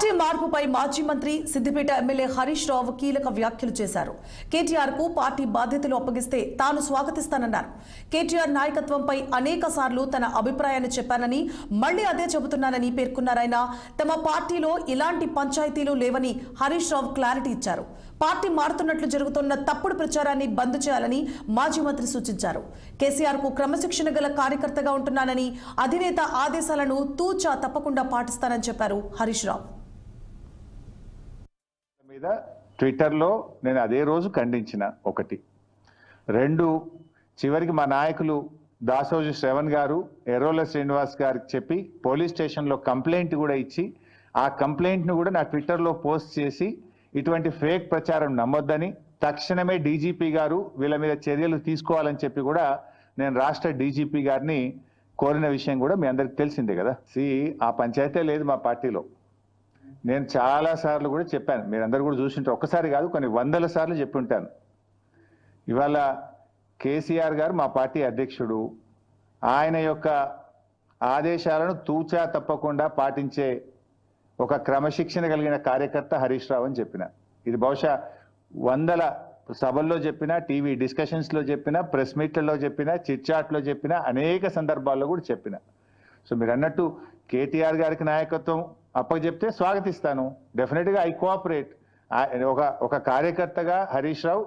Party మార్పుపై మాజీ మంత్రి సిద్దిపేట ఎమ్మెల్యే హరీష్ రావు కీలక వ్యాఖ్యలు చేశారు. కేటీఆర్ కు పార్టీ బాధ్యతలు అప్పగిస్తే తాను స్వాగతిస్తానన్నారు. కేటీఆర్ నాయకత్వంపై అనేక సార్లు తన అభిప్రాయాన్ని చెప్పానని మళ్లీ అదే చెబుతున్నానని పేర్కొన్నారాయన. తమ పార్టీలో ఇలాంటి పంచాయతీలు లేవని హరీష్ రావు క్లారిటీ ఇచ్చారు. పార్టీ మారుతున్నట్లు జరుగుతున్న తప్పుడు ప్రచారాన్ని బంద్ చేయాలని మాజీ మంత్రి సూచించారు. కేసీఆర్ కు క్రమశిక్షణ గల కార్యకర్తగా ఉంటున్నానని, అధినేత ఆదేశాలను తూచా తప్పకుండా పాటిస్తానని చెప్పారు హరీష్ రావు. మీద ట్విట్టర్లో నేను అదే రోజు ఖండించిన. 1 2 చివరికి మా నాయకులు దాసోజు శ్రవణ్ గారు, ఎర్రోల శ్రీనివాస్ గారికి చెప్పి పోలీస్ స్టేషన్లో కంప్లైంట్ కూడా ఇచ్చి, ఆ కంప్లైంట్ను కూడా నా ట్విట్టర్లో పోస్ట్ చేసి ఇటువంటి ఫేక్ ప్రచారం నమ్మొద్దని, తక్షణమే డీజీపీ గారు వీళ్ళ మీద చర్యలు తీసుకోవాలని చెప్పి కూడా నేను రాష్ట్ర డీజీపీ గారిని కోరిన విషయం కూడా మీ అందరికి తెలిసిందే కదా. ఆ పంచాయతీ లేదు మా పార్టీలో. నేను చాలా సార్లు కూడా చెప్పాను, మీరందరూ కూడా చూసింటారు. ఒక్కసారి కాదు, కొన్ని వందల సార్లు చెప్పి ఉంటాను. ఇవాళ కేసీఆర్ గారు మా పార్టీ అధ్యక్షుడు. ఆయన యొక్క ఆదేశాలను తూచా తప్పకుండా పాటించే ఒక క్రమశిక్షణ కలిగిన కార్యకర్త హరీష్ రావు అని చెప్పిన. ఇది బహుశా వందల సభల్లో చెప్పిన, టీవీ డిస్కషన్స్లో చెప్పిన, ప్రెస్ మీట్లలో చెప్పిన, చిట్చాట్లో చెప్పిన, అనేక సందర్భాల్లో కూడా చెప్పిన. సో మీరు అన్నట్టు కేటీఆర్ గారికి నాయకత్వం అప్పచెప్తే స్వాగతిస్తాను. డెఫినెట్గా ఐ కోఆపరేట్. ఒక కార్యకర్తగా హరీష్ రావు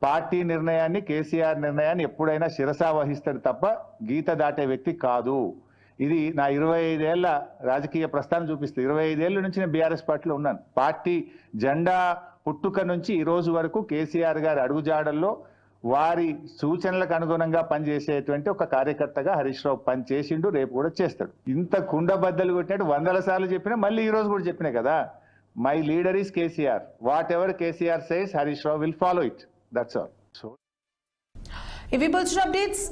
పార్టీ నిర్ణయాన్ని, కేసీఆర్ నిర్ణయాన్ని ఎప్పుడైనా శిరసా వహిస్తాడు తప్ప గీత దాటే వ్యక్తి కాదు. ఇది నా 25 ఏళ్ల రాజకీయ ప్రస్థానం చూపిస్తుంది. 25 ఏళ్ల నుంచి నేను బీఆర్ఎస్ పార్టీలో ఉన్నాను. పార్టీ జెండా పుట్టుక నుంచి ఈ రోజు వరకు కేసీఆర్ గారి అడుగుజాడల్లో వారి సూచనలకు అనుగుణంగా పనిచేసేటువంటి ఒక కార్యకర్తగా హరీష్ రావు పనిచేసిండు, రేపు కూడా చేస్తాడు. ఇంత కుండబద్దలు కొట్టినట్టు వందల సార్లు చెప్పినా మళ్ళీ ఈ రోజు కూడా చెప్పినా కదా, my leader is KCR. What ever KCR says, Harish Rao will follow it. That's all. ఇవి బులెటిన్ అప్డేట్స్.